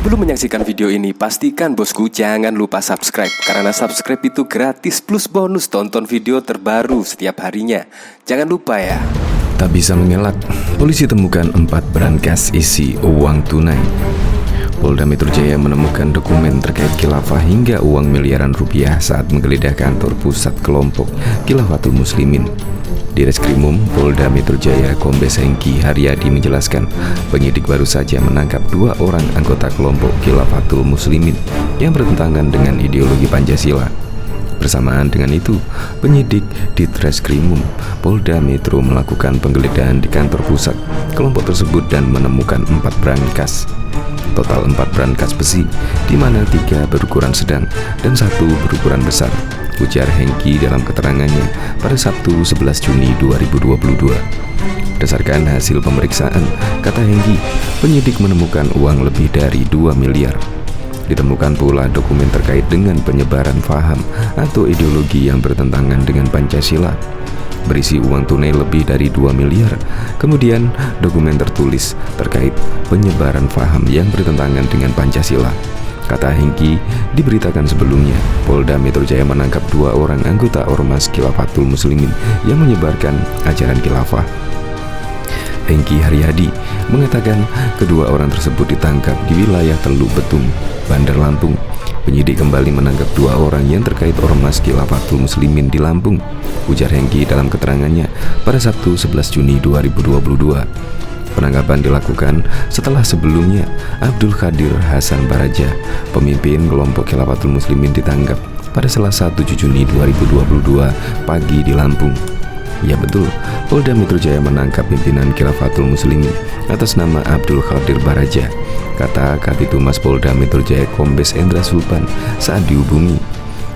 Sebelum menyaksikan video ini, pastikan bosku jangan lupa subscribe, karena subscribe itu gratis plus bonus tonton video terbaru setiap harinya. Jangan lupa ya. Tak bisa mengelak, polisi temukan 4 brankas isi uang tunai. Polda Metro Jaya menemukan dokumen terkait khilafah hingga uang miliaran rupiah saat menggeledah kantor pusat kelompok Khilafatul Muslimin. Di Reskrimum Polda Metro Jaya, Kombes Hengki Haryadi menjelaskan, penyidik baru saja menangkap 2 orang anggota kelompok Khilafatul Muslimin yang bertentangan dengan ideologi Pancasila. Bersamaan dengan itu, penyidik di Reskrimum Polda Metro melakukan penggeledahan di kantor pusat kelompok tersebut dan menemukan 4 brankas. Total 4 brankas besi, di mana 3 berukuran sedang dan 1 berukuran besar, ujar Hengki dalam keterangannya pada Sabtu 11 Juni 2022. Berdasarkan hasil pemeriksaan, kata Hengki, penyidik menemukan uang lebih dari 2 miliar. Ditemukan pula dokumen terkait dengan penyebaran paham atau ideologi yang bertentangan dengan Pancasila, berisi uang tunai lebih dari 2 miliar. Kemudian dokumen tertulis terkait penyebaran paham yang bertentangan dengan Pancasila. Kata Hengki, diberitakan sebelumnya, Polda Metro Jaya menangkap 2 orang anggota Ormas Khilafatul Muslimin yang menyebarkan ajaran khilafah. Hengki Haryadi mengatakan kedua orang tersebut ditangkap di wilayah Teluk Betung, Bandar Lampung. Penyidik kembali menangkap 2 orang yang terkait Ormas Khilafatul Muslimin di Lampung, ujar Hengki dalam keterangannya pada Sabtu 11 Juni 2022. Penangkapan dilakukan setelah sebelumnya Abdul Qadir Hasan Baraja, pemimpin kelompok Khilafatul Muslimin, ditangkap pada Selasa 7 Juni 2022 pagi di Lampung. Ya betul, Polda Metro Jaya menangkap pimpinan Khilafatul Muslimin atas nama Abdul Qadir Baraja, kata Kabitumas Polda Metro Jaya Kombes Endra Sulpan saat dihubungi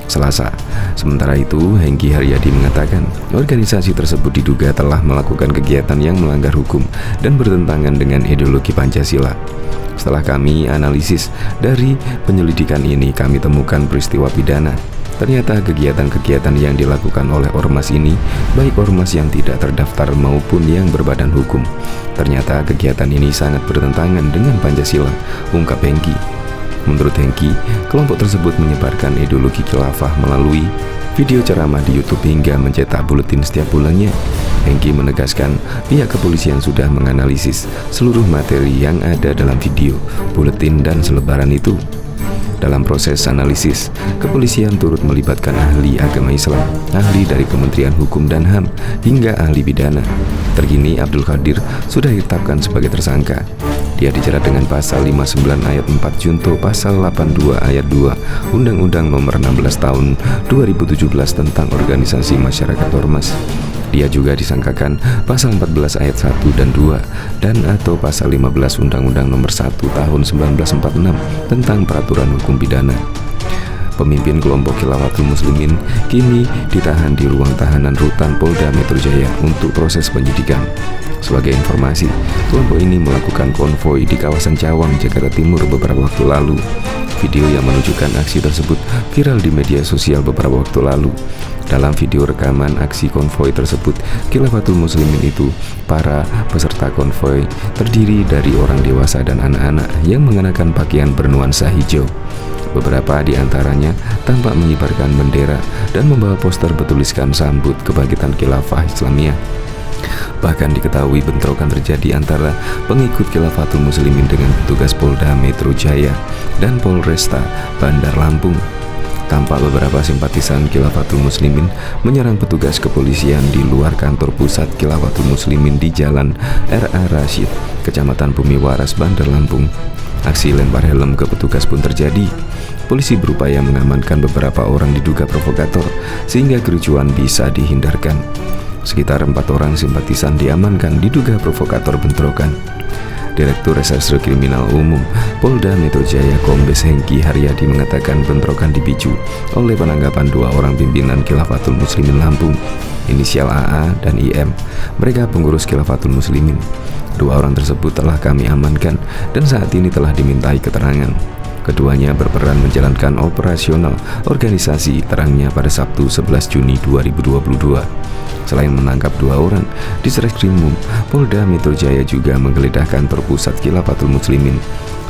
Selasa. Sementara itu, Hengki Haryadi mengatakan organisasi tersebut diduga telah melakukan kegiatan yang melanggar hukum dan bertentangan dengan ideologi Pancasila. Setelah kami analisis dari penyelidikan ini, kami temukan peristiwa pidana. Ternyata kegiatan-kegiatan yang dilakukan oleh ormas ini, baik ormas yang tidak terdaftar maupun yang berbadan hukum, ternyata kegiatan ini sangat bertentangan dengan Pancasila, ungkap Hengki. Menurut Hengki, kelompok tersebut menyebarkan ideologi khilafah melalui video ceramah di YouTube hingga mencetak buletin setiap bulannya. Hengki menegaskan pihak kepolisian sudah menganalisis seluruh materi yang ada dalam video, buletin, dan selebaran itu. Dalam proses analisis, kepolisian turut melibatkan ahli agama Islam, ahli dari Kementerian Hukum dan HAM, hingga ahli pidana. Terkini Abdul Qadir sudah ditetapkan sebagai tersangka. Dia dijerat dengan pasal 59 ayat 4 junto pasal 82 ayat 2 Undang-Undang Nomor 16 Tahun 2017 tentang Organisasi Masyarakat Ormas. Dia juga disangkakan pasal 14 ayat 1 dan 2 dan atau pasal 15 Undang-Undang Nomor 1 Tahun 1946 tentang Peraturan Hukum Pidana. Pemimpin kelompok Khilafatul Muslimin kini ditahan di ruang tahanan rutan Polda Metro Jaya untuk proses penyidikan. Sebagai informasi, kelompok ini melakukan konvoi di kawasan Cawang, Jakarta Timur beberapa waktu lalu. Video yang menunjukkan aksi tersebut viral di media sosial beberapa waktu lalu. Dalam video rekaman aksi konvoi tersebut, Khilafatul Muslimin itu, para peserta konvoi terdiri dari orang dewasa dan anak-anak yang mengenakan pakaian bernuansa hijau. Beberapa di antaranya tampak mengibarkan bendera dan membawa poster bertuliskan sambut kebangkitan khilafah Islamiyah. Bahkan diketahui bentrokan terjadi antara pengikut Khilafatul Muslimin dengan petugas Polda Metro Jaya dan Polresta Bandar Lampung. Tampak beberapa simpatisan Khilafatul Muslimin menyerang petugas kepolisian di luar kantor pusat Khilafatul Muslimin di Jalan R.A. Rashid, Kecamatan Bumi Waras, Bandar Lampung. Aksi lempar helm ke petugas pun terjadi. Polisi berupaya mengamankan beberapa orang diduga provokator sehingga kericuan bisa dihindarkan. Sekitar 4 orang simpatisan diamankan diduga provokator bentrokan. Direktur Reserse Kriminal Umum Polda Metro Jaya Kombes Hengki Haryadi mengatakan bentrokan dipicu oleh penangkapan 2 orang pimpinan Khilafatul Muslimin Lampung, inisial AA dan IM. Mereka pengurus Khilafatul Muslimin. 2 orang tersebut telah kami amankan dan saat ini telah dimintai keterangan. Keduanya berperan menjalankan operasional organisasi terangnya pada Sabtu 11 Juni 2022. Selain menangkap 2 orang, Ditreskrimum Polda Metro Jaya juga menggeledah kantor pusat Khilafatul Muslimin.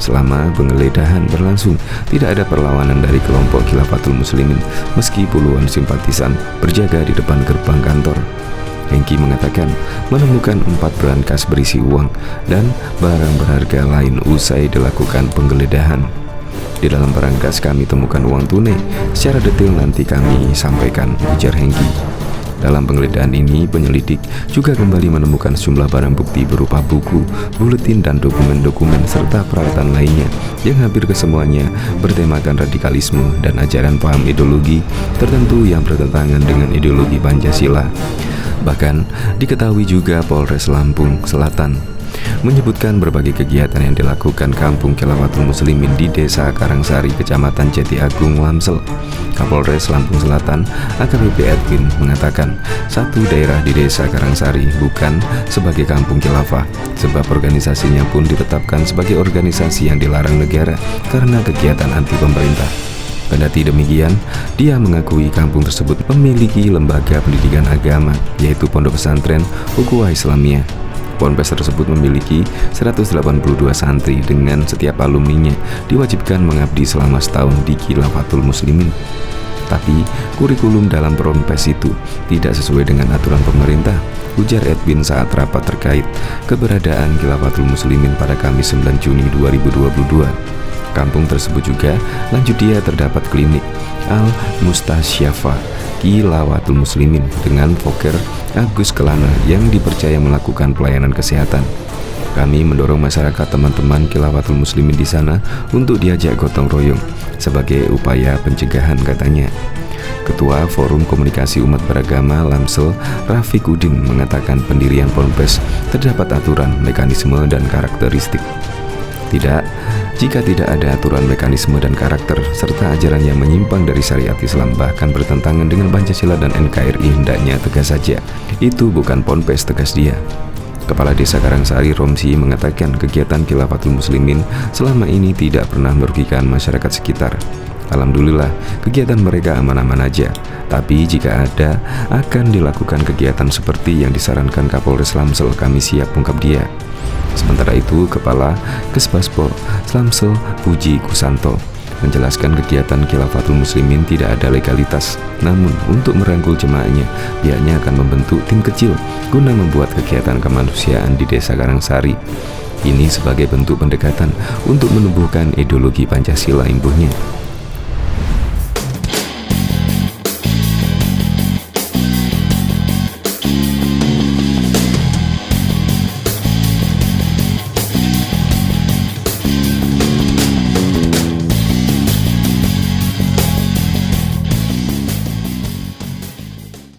Selama penggeledahan berlangsung, tidak ada perlawanan dari kelompok Khilafatul Muslimin, meski puluhan simpatisan berjaga di depan gerbang kantor. Hengki mengatakan menemukan 4 brankas berisi uang dan barang berharga lain usai dilakukan penggeledahan. Di dalam brankas kami temukan uang tunai. Secara detail nanti kami sampaikan, ujar Hengki. Dalam penggeledahan ini, penyelidik juga kembali menemukan sejumlah barang bukti berupa buku, buletin, dan dokumen-dokumen serta peralatan lainnya yang hampir kesemuanya bertemakan radikalisme dan ajaran paham ideologi tertentu yang bertentangan dengan ideologi Pancasila. Bahkan diketahui juga Polres Lampung Selatan menyebutkan berbagai kegiatan yang dilakukan Kampung Khilafatul Muslimin di Desa Karangsari, Kecamatan Jati Agung, Lamsel. Kapolres Lampung Selatan AKBP Edwin mengatakan satu daerah di Desa Karangsari bukan sebagai kampung khilafah, sebab organisasinya pun ditetapkan sebagai organisasi yang dilarang negara karena kegiatan anti pemerintah. Kendati demikian, dia mengakui kampung tersebut memiliki lembaga pendidikan agama, yaitu Pondok Pesantren Ukhuwah Islamiyah. Ponpes tersebut memiliki 182 santri dengan setiap alumninya diwajibkan mengabdi selama setahun di Khilafatul Muslimin. Tapi kurikulum dalam ponpes itu tidak sesuai dengan aturan pemerintah, ujar Edwin saat rapat terkait keberadaan Khilafatul Muslimin pada Kamis 9 Juni 2022. Kampung tersebut juga lanjut dia terdapat klinik Al-Mustasyafa Khilafatul Muslimin dengan Poker Agus Kelana yang dipercaya melakukan pelayanan kesehatan. Kami mendorong masyarakat teman-teman Khilafatul Muslimin di sana untuk diajak gotong royong sebagai upaya pencegahan, katanya. Ketua Forum Komunikasi Umat Beragama Lamsel, Rafiq Udin, mengatakan pendirian ponpes terdapat aturan, mekanisme, dan karakteristik. Tidak, jika tidak ada aturan, mekanisme, dan karakter, serta ajaran yang menyimpang dari syariat Islam bahkan bertentangan dengan Pancasila dan NKRI, hendaknya tegas saja. Itu bukan ponpes, tegas dia. Kepala Desa Karangsari Romsi mengatakan kegiatan Khilafatul Muslimin selama ini tidak pernah merugikan masyarakat sekitar. Alhamdulillah, kegiatan mereka aman-aman aja. Tapi jika ada, akan dilakukan kegiatan seperti yang disarankan Kapolres Lamsel, kami siap, ungkap dia. Sementara itu, Kepala Kesbaspol Lamsel Puji Kusanto menjelaskan kegiatan Khilafatul Muslimin tidak ada legalitas. Namun, untuk merangkul jemaahnya, pihaknya akan membentuk tim kecil guna membuat kegiatan kemanusiaan di Desa Karangsari. Ini sebagai bentuk pendekatan untuk menumbuhkan ideologi Pancasila, imbuhnya.